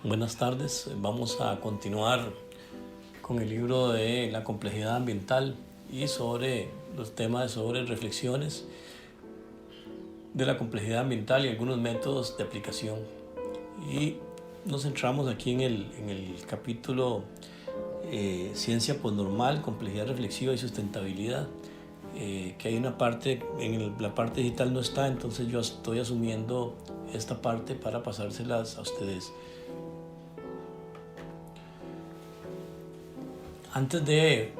Buenas tardes, vamos a continuar con el libro de la complejidad ambiental y sobre los temas sobre reflexiones de la complejidad ambiental y algunos métodos de aplicación. Y nos centramos aquí en el capítulo Ciencia Postnormal, Complejidad Reflexiva y Sustentabilidad, que hay una parte, la parte digital no está, entonces yo estoy asumiendo esta parte para pasárselas a ustedes. Antes de,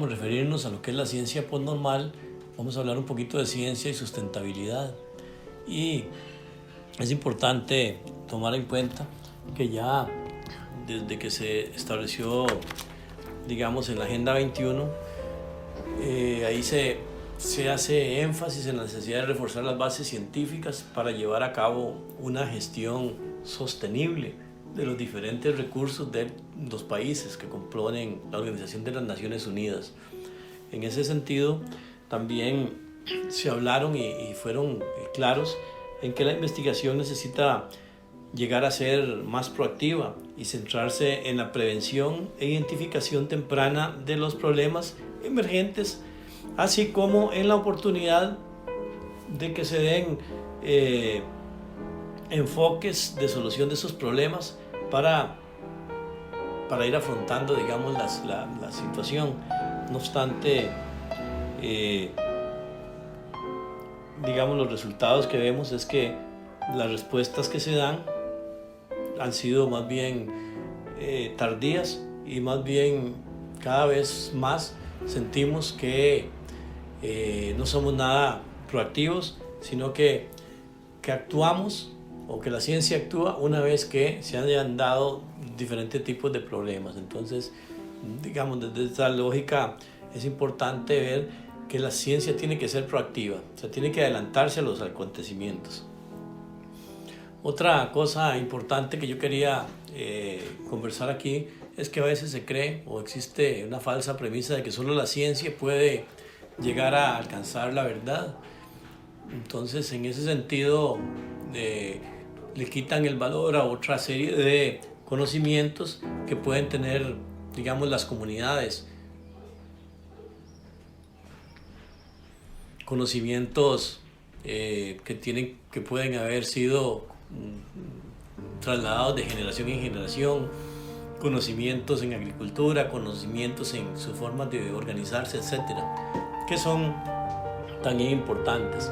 referirnos a lo que es la ciencia postnormal, vamos a hablar un poquito de ciencia y sustentabilidad. Y es importante tomar en cuenta que ya desde que se estableció, en la Agenda 21, ahí se hace énfasis en la necesidad de reforzar las bases científicas para llevar a cabo una gestión sostenible de los diferentes recursos de los países que componen la Organización de las Naciones Unidas. En ese sentido, también se hablaron y fueron claros en que la investigación necesita llegar a ser más proactiva y centrarse en la prevención e identificación temprana de los problemas emergentes, así como en la oportunidad de que se den enfoques de solución de esos problemas para ir afrontando, la situación. No obstante, los resultados que vemos es que las respuestas que se dan han sido más bien tardías y más bien cada vez más sentimos que no somos nada proactivos, sino que actuamos, o que la ciencia actúa una vez que se hayan dado diferentes tipos de problemas. Entonces, desde esta lógica es importante ver que la ciencia tiene que ser proactiva, o sea, tiene que adelantarse a los acontecimientos. Otra cosa importante que yo quería conversar aquí es que a veces se cree o existe una falsa premisa de que solo la ciencia puede llegar a alcanzar la verdad. Entonces, en ese sentido, le quitan el valor a otra serie de conocimientos que pueden tener, las comunidades. Conocimientos que pueden haber sido trasladados de generación en generación, conocimientos en agricultura, conocimientos en su forma de organizarse, etcétera, que son también importantes.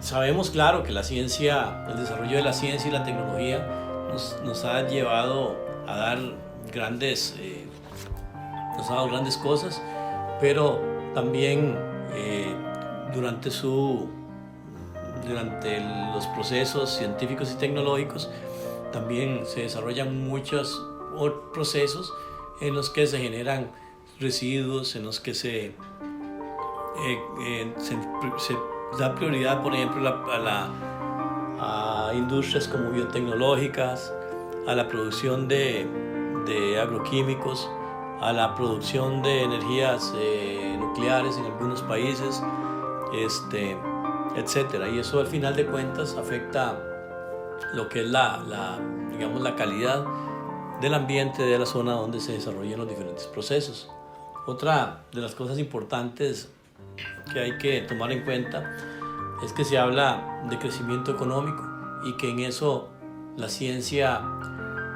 Sabemos, claro, que la ciencia, el desarrollo de la ciencia y la tecnología nos ha llevado a dar grandes cosas, pero también durante los procesos científicos y tecnológicos también se desarrollan muchos procesos en los que se generan residuos, en los que se da prioridad, por ejemplo, a industrias como biotecnológicas, a la producción de agroquímicos, a la producción de energías nucleares en algunos países, etcétera. Y eso, al final de cuentas, afecta lo que es la calidad del ambiente de la zona donde se desarrollan los diferentes procesos. Otra de las cosas importantes que hay que tomar en cuenta es que se habla de crecimiento económico y que en eso la ciencia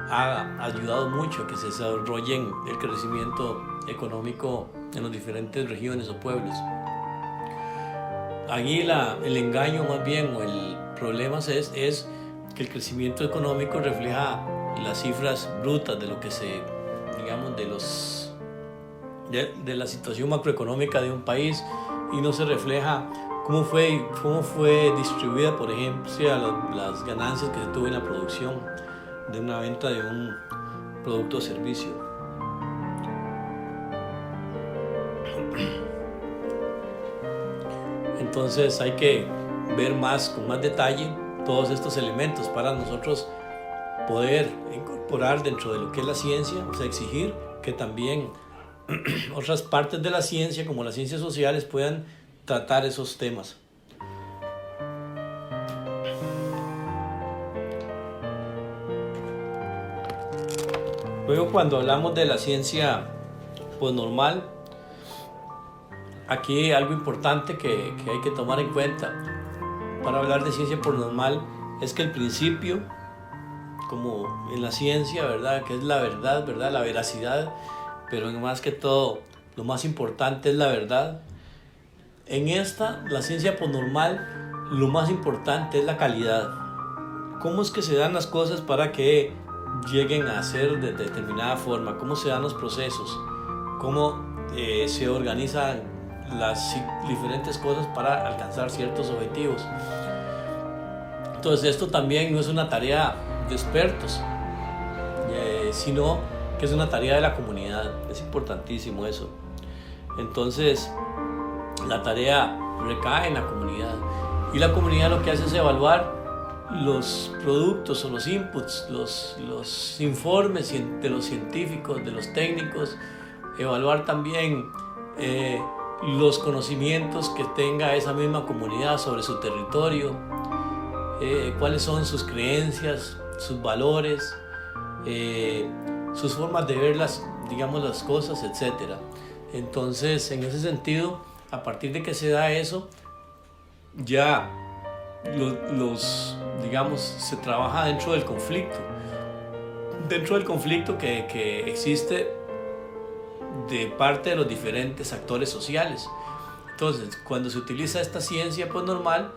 ha ayudado mucho a que se desarrolle el crecimiento económico en las diferentes regiones o pueblos. Allí el engaño más bien, o el problema es que el crecimiento económico refleja las cifras brutas de lo que de la situación macroeconómica de un país, y no se refleja cómo fue distribuida, por ejemplo, las ganancias que se tuvo en la producción de una venta de un producto o servicio. Entonces hay que ver con más detalle todos estos elementos para nosotros poder incorporar dentro de lo que es la ciencia, o sea, exigir que también otras partes de la ciencia, como las ciencias sociales, puedan tratar esos temas. Luego, cuando hablamos de la ciencia posnormal, aquí algo importante que hay que tomar en cuenta para hablar de ciencia posnormal es que el principio, como en la ciencia, ¿verdad?, que es la verdad, ¿verdad?, la veracidad, pero más que todo, lo más importante es la verdad. En esta, la ciencia posnormal, lo más importante es la calidad. ¿Cómo es que se dan las cosas para que lleguen a ser de determinada forma? ¿Cómo se dan los procesos? ¿Cómo se organizan las diferentes cosas para alcanzar ciertos objetivos? Entonces, esto también no es una tarea de expertos, sino que es una tarea de la comunidad. Es importantísimo eso. Entonces, la tarea recae en la comunidad, y la comunidad lo que hace es evaluar los productos o los inputs, los informes de los científicos, de los técnicos, evaluar también los conocimientos que tenga esa misma comunidad sobre su territorio, cuáles son sus creencias, sus valores, sus formas de ver las cosas, etc. Entonces, en ese sentido, a partir de que se da eso, ya se trabaja dentro del conflicto que existe de parte de los diferentes actores sociales. Entonces, cuando se utiliza esta ciencia posnormal,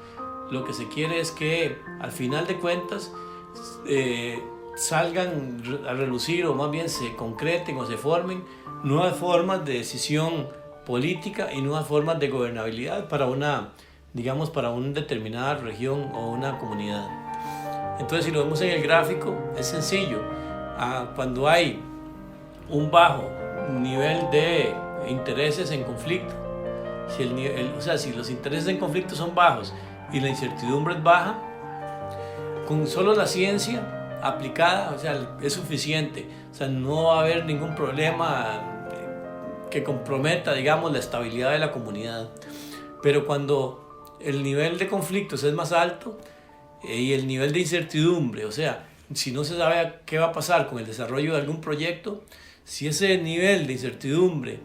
lo que se quiere es que al final de cuentas salgan a relucir, o más bien se concreten o se formen nuevas formas de decisión política y nuevas formas de gobernabilidad para una determinada región o una comunidad. Entonces, si lo vemos en el gráfico, es sencillo. Cuando hay un bajo nivel de intereses en conflicto, si los intereses en conflicto son bajos y la incertidumbre es baja, con solo la ciencia aplicada, es suficiente. No va a haber ningún problema que comprometa, la estabilidad de la comunidad. Pero cuando el nivel de conflictos es más alto y el nivel de incertidumbre, si no se sabe qué va a pasar con el desarrollo de algún proyecto, si ese nivel de incertidumbre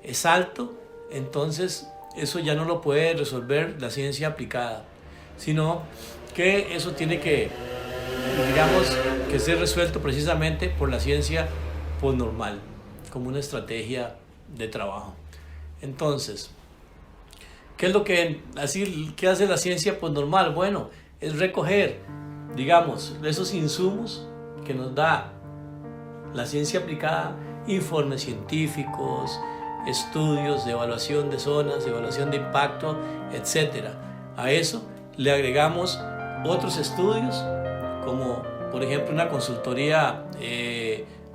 es alto, entonces eso ya no lo puede resolver la ciencia aplicada, sino que eso tiene que ser resuelto precisamente por la ciencia posnormal, como una estrategia de trabajo. Entonces, ¿qué es lo que hace la ciencia posnormal? Bueno, es recoger, esos insumos que nos da la ciencia aplicada, informes científicos, estudios de evaluación de zonas, evaluación de impacto, etc. A eso le agregamos otros estudios, como por ejemplo una consultoría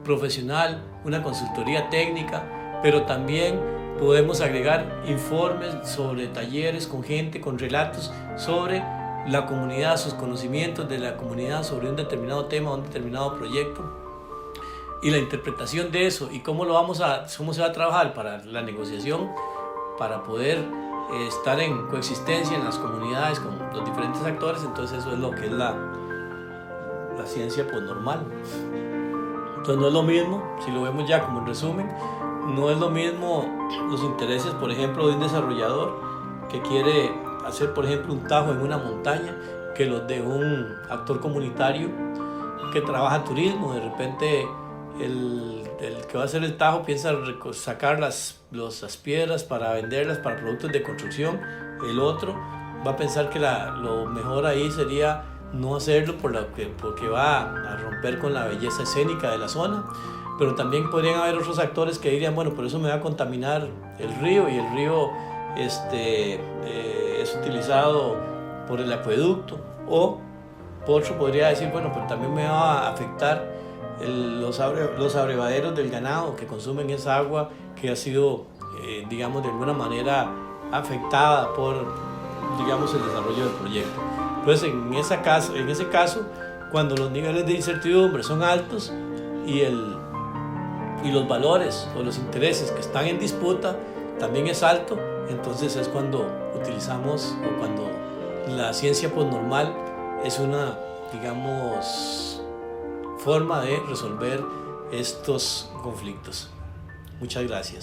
profesional, una consultoría técnica, pero también podemos agregar informes sobre talleres con gente, con relatos sobre la comunidad, sus conocimientos de la comunidad sobre un determinado tema, un determinado proyecto, y la interpretación de eso y cómo se va a trabajar para la negociación, para poder estar en coexistencia en las comunidades con los diferentes actores. Entonces eso es lo que es la ciencia posnormal. Entonces no es lo mismo, si lo vemos ya como en resumen, no es lo mismo los intereses, por ejemplo, de un desarrollador que quiere hacer, por ejemplo, un tajo en una montaña, que los de un actor comunitario que trabaja turismo. De repente el que va a hacer el tajo piensa sacar las piedras para venderlas para productos de construcción. El otro va a pensar que lo mejor ahí sería no hacerlo porque va a romper con la belleza escénica de la zona. Pero también podrían haber otros actores que dirían, bueno, por eso me va a contaminar el río, y el río es utilizado por el acueducto. O otro podría decir, bueno, pero también me va a afectar los abrevaderos del ganado que consumen esa agua que ha sido, de alguna manera afectada por, el desarrollo del proyecto. Entonces, en ese caso, cuando los niveles de incertidumbre son altos y los valores o los intereses que están en disputa también es alto, entonces es cuando utilizamos, o cuando la ciencia posnormal es una, forma de resolver estos conflictos. Muchas gracias.